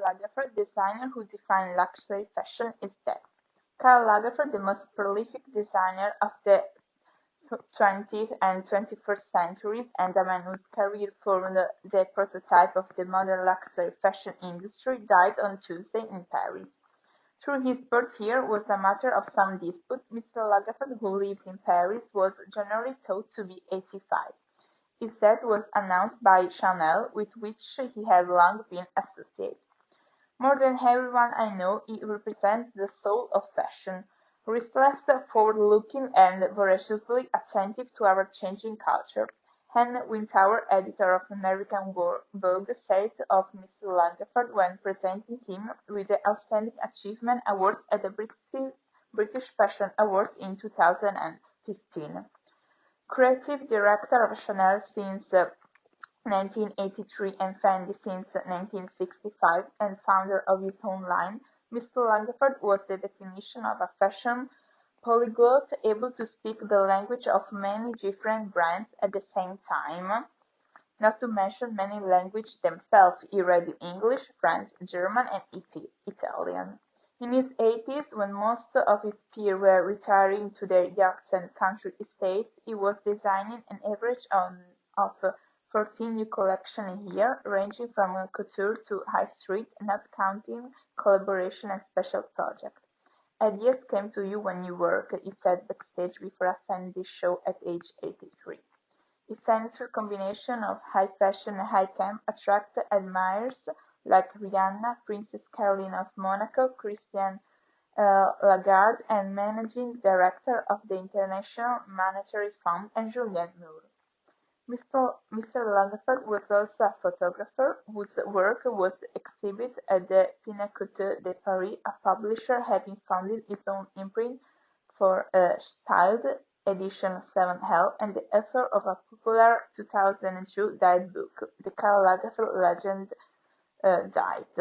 Lagerfeld, designer who defined luxury fashion, is dead. Karl Lagerfeld, the most prolific designer of the 20th and 21st centuries and a man whose career formed the prototype of the modern luxury fashion industry, died on Tuesday in Paris. Though his birth here was a matter of some dispute, Mr. Lagerfeld, who lived in Paris, was generally thought to be 85. His death was announced by Chanel, with which he had long been associated. More than everyone I know, he represents the soul of fashion, restless, forward-looking, and voraciously attentive to our changing culture. Anne Wintour, editor of American Vogue, said of Mr. Lagerfeld when presenting him with the Outstanding Achievement Award at the British Fashion Awards in 2015. Creative director of Chanel since 1983 and Fendi since 1965, and founder of his own line, Mr. Lagerfeld was the definition of a fashion polyglot able to speak the language of many different brands at the same time, not to mention many languages themselves. He read English, French, German, and Italian. In his 80s, when most of his peers were retiring to their yachts and country estates, he was designing an average of 14 new collections a year, ranging from couture to high street, not counting collaboration and special projects. Ideas came to you when you work, he said backstage before a Fendi show at age 83. His signature combination of high fashion and high camp attracted admirers like Rihanna, Princess Caroline of Monaco, Christian Lagarde, and managing director of the International Monetary Fund, and Julien Moore. Mr. Lagerfeld was also a photographer, whose work was exhibited at the Pinacothèque de Paris, a publisher having founded its own imprint for Styled, edition 7L, and the author of a popular 2002 diet book, The Karl Lagerfeld Legend Diet,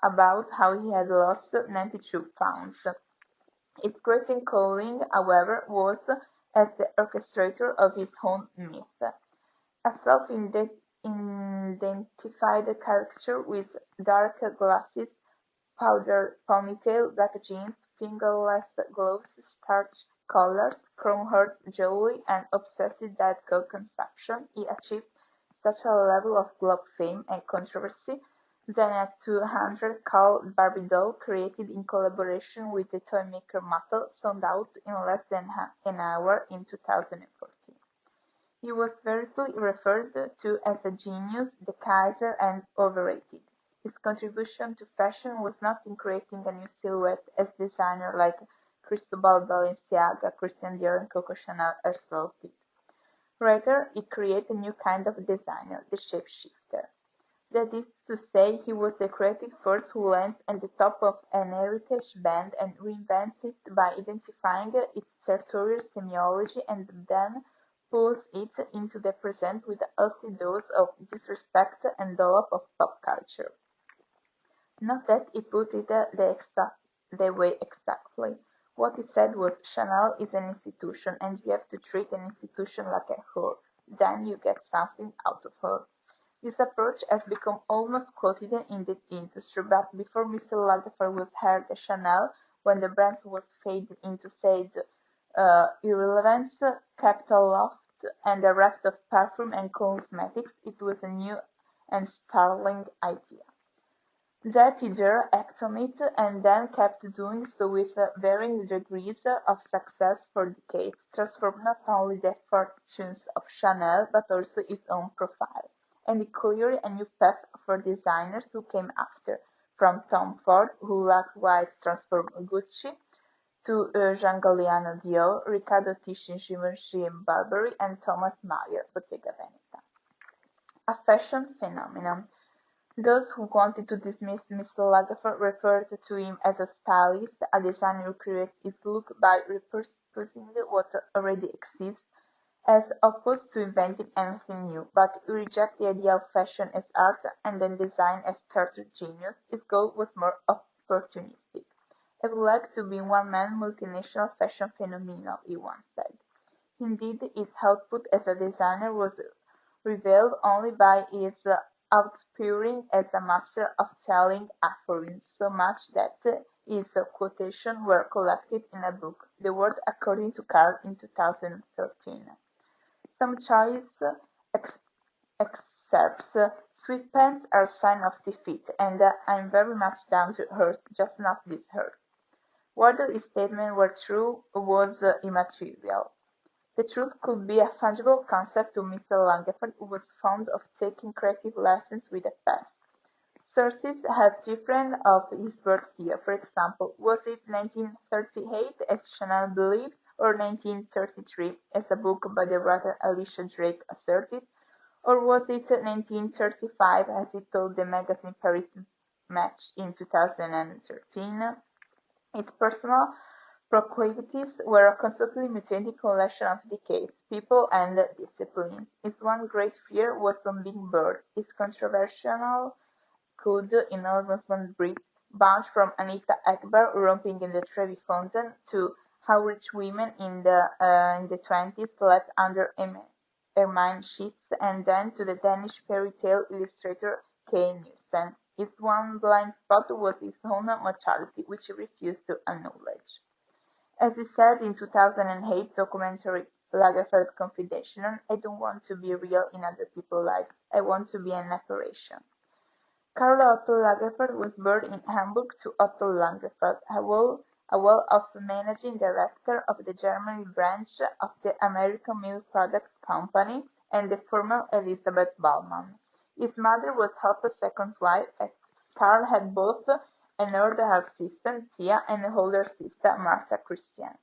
about how he had lost 92 pounds. Its greatest calling, however, was as the orchestrator of his own myth. A self-identified character with dark glasses, powdered ponytail, black jeans, fingerless gloves, starched collars, chrome-haired jewelry, and obsessive diet coke consumption, he achieved such a level of globe fame and controversy that a 200-call Barbie doll created in collaboration with the toymaker Mattel sold out in less than an hour in 2014. He was variously referred to as a genius, the Kaiser, and overrated. His contribution to fashion was not in creating a new silhouette as designer like Cristobal Balenciaga, Christian Dior, and Coco Chanel exploited. Rather, he created a new kind of designer, the shapeshifter. That is to say, he was the creative force who lands at the top of an heritage band and reinvents it by identifying its sartorial semiology and then pulls it into the present with a healthy dose of disrespect and dollop of pop culture. Not that he put it the way exactly. What he said was, Chanel is an institution, and you have to treat an institution like a whore. Then you get something out of her. This approach has become almost quotidian in the industry, but before Mr. Lagerfeld was hired at Chanel, when the brand was fading into sad irrelevance, capital loft, and a raft of perfume and cosmetics, it was a new and startling idea. That he dare act on it, and then kept doing so with varying degrees of success for decades, transformed not only the fortunes of Chanel, but also its own profile, and it cleared a new path for designers who came after, from Tom Ford, who likewise transformed Gucci, to Jean Galliano Dior, Riccardo Tisci Givenchy and Burberry, and Thomas Mayer, Bottega Veneta. A fashion phenomenon. Those who wanted to dismiss Mr. Lagerfeld referred to him as a stylist, a designer who creates his look by repurposing what already exists, as opposed to inventing anything new, but he rejected the idea of fashion as art and then design as theatre genius. His goal was more opportunistic. I would like to be one-man multinational fashion phenomenon, he once said. Indeed, his output as a designer was revealed only by his outappearing as a master of telling aphorisms, so much that his quotations were collected in a book, The World According to Karl, in 2013. Some choice ex- excerpts: "Sweet pants are a sign of defeat, and I'm very much down to earth, just not this earth." Whether his statements were true was immaterial. The truth could be a fungible concept to Mr. Lagerfeld, who was fond of taking creative lessons with the past. Sources have different of his birth year. For example, was it 1938, as Chanel believed, or 1933, as a book by the writer Alicia Drake asserted, or was it 1935, as he told the magazine Paris Match in 2013? His personal proclivities were a constantly mutating collection of decades, people, and disciplines. His one great fear was on being bored. His controversial could enormously breed, bound from Anita Ekberg romping in the Trevi Fountain to how rich women in the 20s slept under ermine sheets, and then to the Danish fairy tale illustrator K. Nielsen. His one blind spot was his own mortality, which he refused to acknowledge. As he said in 2008 documentary Lagerfeld Confidential, "I don't want to be real in other people's lives. I want to be an apparition." Karl Otto Lagerfeld was born in Hamburg to Otto Lagerfeld, a well-off managing director of the German branch of the American Milk Products Company, and the former Elizabeth Baumann. His mother was Otto's second wife, and Karl had both an older half-sister, Tia, and an older sister, Martha Christian.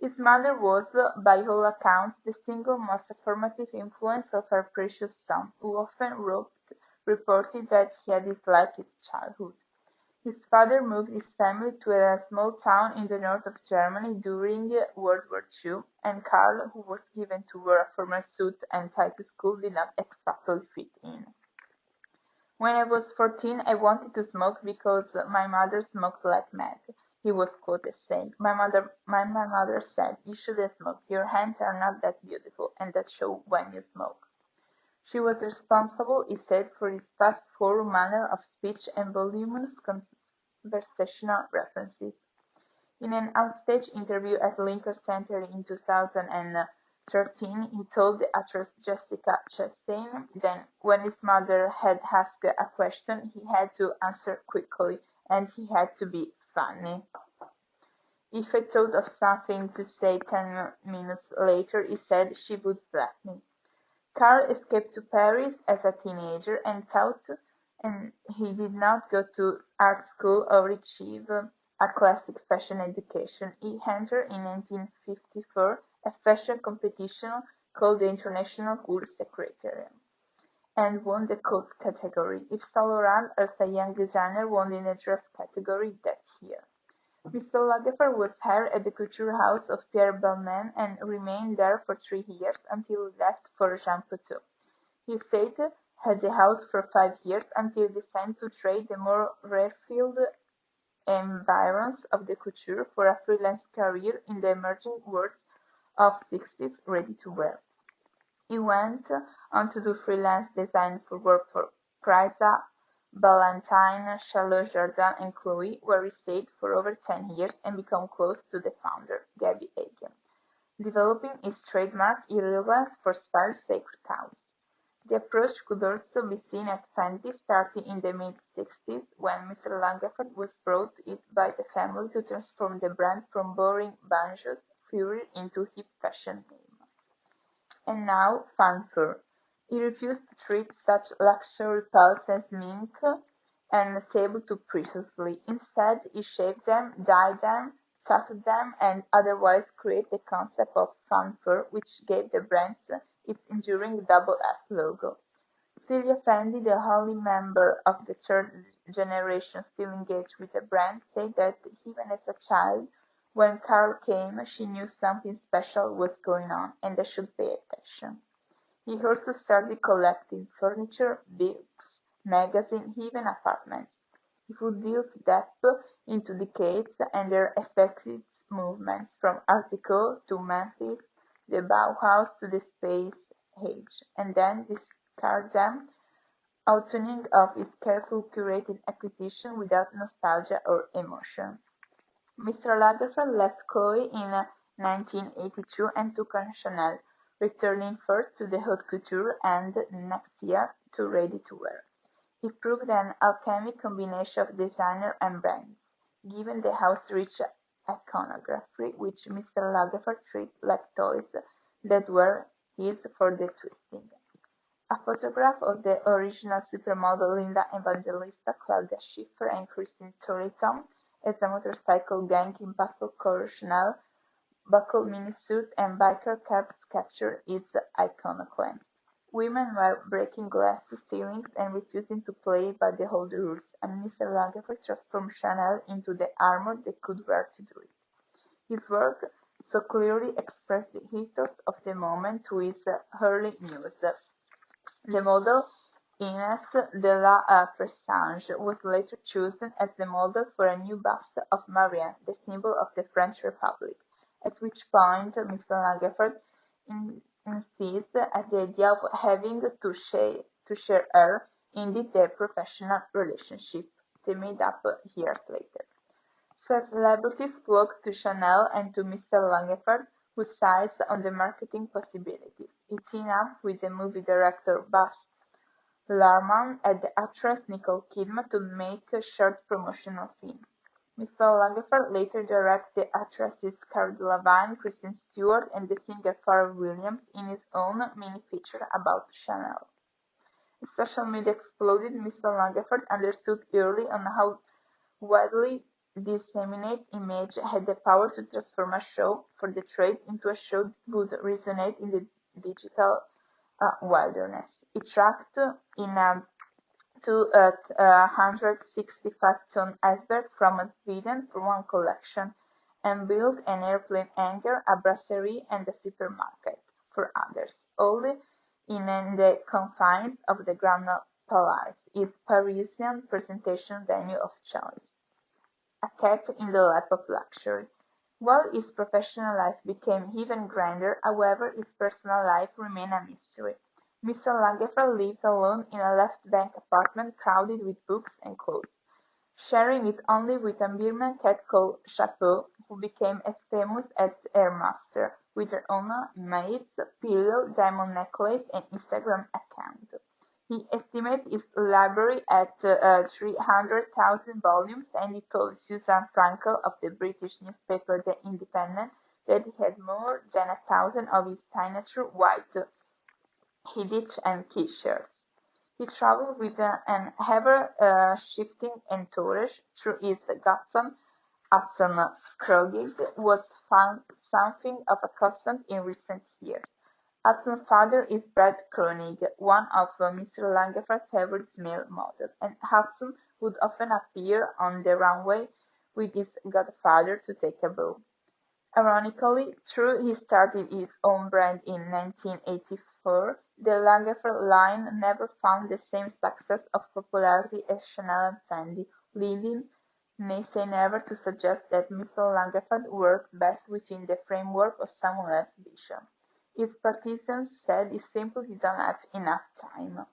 His mother was, by all accounts, the single most formative influence of her precious son, who often reported that he had disliked his childhood. His father moved his family to a small town in the north of Germany during World War II, and Karl, who was given to wear a formal suit and tie to school, did not exactly fit in. "When I was 14 I wanted to smoke because my mother smoked like mad," he was quoted saying. My mother said, "You shouldn't smoke. Your hands are not that beautiful, and that show when you smoke." She was responsible, he said, for his fast-forward manner of speech and voluminous conversational references. In an onstage interview at Lincoln Center in 2013, he told the actress Jessica Chastain that when his mother had asked a question, he had to answer quickly, and he had to be funny. "If I thought of something to say 10 minutes later," he said, "she would slap me." Karl escaped to Paris as a teenager and he did not go to art school or achieve a classic fashion education. He entered in 1954 a fashion competition called the International Court Secretariat and won the coat category. Yves Saint Laurent, as a young designer, won in the dress category that year. Mr. Lagerfeld was hired at the couture house of Pierre Balmain and remained there for 3 years until he left for Jean Coutu. He stayed at the house for 5 years until he decided to trade the more rarefied environs of the couture for a freelance career in the emerging world of 60s ready-to-wear. He went on to do freelance design for work for Prada, Ballantine, Charlotte Jordan, and Chloe, where he stayed for over 10 years and became close to the founder, Gabby Hagen, developing his trademark irrelevance for Spire's Sacred Cows. The approach could also be seen at Fendi starting in the mid-60s when Mr. Lagerfeld was brought in by the family to transform the brand from boring banjos fury into hip fashion name. And now fanfare. He refused to treat such luxury pearls as mink and sable too preciously. Instead, he shaved them, dyed them, tufted them, and otherwise created the concept of fanfare, which gave the brand its enduring double F logo. Sylvia Fendi, the only member of the third generation still engaged with the brand, said that even as a child, when Karl came, she knew something special was going on, and they should pay attention. He also started collecting furniture, books, magazines, even apartments. He would delve deep into decades and their aesthetic movements, from Art Deco to Memphis, the Bauhaus to the Space Age, and then discard them outtooning of its carefully curated acquisition without nostalgia or emotion. Mr. Lagerfeld left Chloe in 1982 and took on Chanel, returning first to the haute couture and, next year, to ready-to-wear. He proved an alchemic combination of designer and brands, given the house's rich iconography, which Mr. Lagerfeld treated like toys that were his for the twisting. A photograph of the original supermodel Linda Evangelista, Claudia Schiffer, and Christine Turlington as a motorcycle gang in pastel-colored Chanel buckle mini-suit and biker caps captured its iconoclast. Women were breaking glass ceilings and refusing to play by the old rules, and Mr. Lagerfeld transformed Chanel into the armor they could wear to do it. His work so clearly expressed the ethos of the moment to his early muse. The model, Ines de la Fressange, was later chosen as the model for a new bust of Marianne, the symbol of the French Republic, at which point Mr. Lagerfeld insisted at the idea of having to share her, indeed their professional relationship, they made up years later. Celebrities flocked to Chanel and to Mr. Lagerfeld, who seized on the marketing possibilities. He teamed up with the movie director Baz Luhrmann and the actress Nicole Kidman to make a short promotional film. Mr. Lagerfeld later directed the actresses Cara Delevingne, Kristen Stewart, and the singer Pharrell Williams in his own mini-feature about Chanel. As social media exploded, Mr. Lagerfeld understood early on how widely disseminated image had the power to transform a show for the trade into a show that would resonate in the digital wilderness. It tracked in a 265-ton iceberg from Sweden for one collection, and built an airplane hangar, a brasserie, and a supermarket for others, all in the confines of the Grand Palais, its Parisian presentation venue of choice. A cat in the lap of luxury. While his professional life became even grander, however, his personal life remained a mystery. Mr. Lagerfeld lives alone in a left-bank apartment crowded with books and clothes, sharing it only with a Birman cat called Chapeau, who became as famous as her master, with her own maids, pillow, diamond necklace, and Instagram account. He estimates his library at 300,000 volumes, and he told Susan Frankel of the British newspaper The Independent that he had more than 1,000 of his signature white Yiddish and T-shirts. He traveled with an ever-shifting entourage through his Gatson. Hudson Kroggett was found something of a constant in recent years. Hudson's father is Brad Koenig, one of Mr. Lagerfeld's favorite male models, and Hudson would often appear on the runway with his godfather to take a bow. Ironically, though he started his own brand in 1984, the Lagerfeld line never found the same success of popularity as Chanel and Fendi, leading Nay say never to suggest that Mr. Lagerfeld worked best within the framework of someone else's vision. His partisans said he simply didn't have enough time.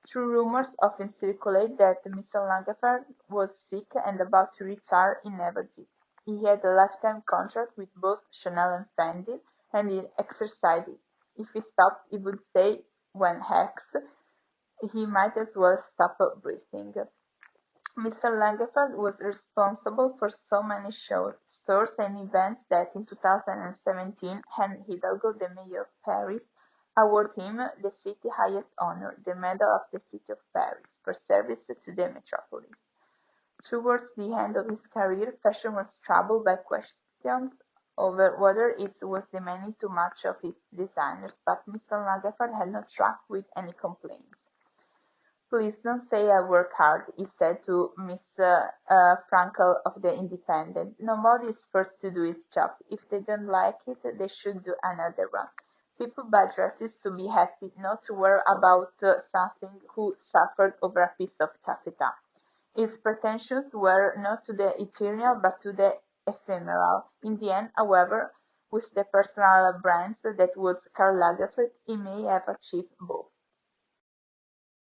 True rumors often circulate that Mr. Lagerfeld was sick and about to retire. He never did. He had a lifetime contract with both Chanel and Fendi, and he exercised it. If he stopped, he would say, when asked, he might as well stop breathing. Mr. Lagerfeld was responsible for so many shows, stores, and events that in 2017, Anne Hidalgo, the mayor of Paris, awarded him the city's highest honor, the Medal of the City of Paris, for service to the metropolis. Towards the end of his career, fashion was troubled by questions over whether it was demanding too much of its designers, but Mr. Lagerfeld had not struck with any complaints. "Please don't say I work hard," he said to Miss Frankel of The Independent. "Nobody is forced to do his job. If they don't like it, they should do another one. People buy dresses to be happy, not to worry about something who suffered over a piece of taffeta." His pretensions were not to the eternal but to the ephemeral. In the end, however, with the personal brand that was Karl Lagerfeld, he may have achieved both.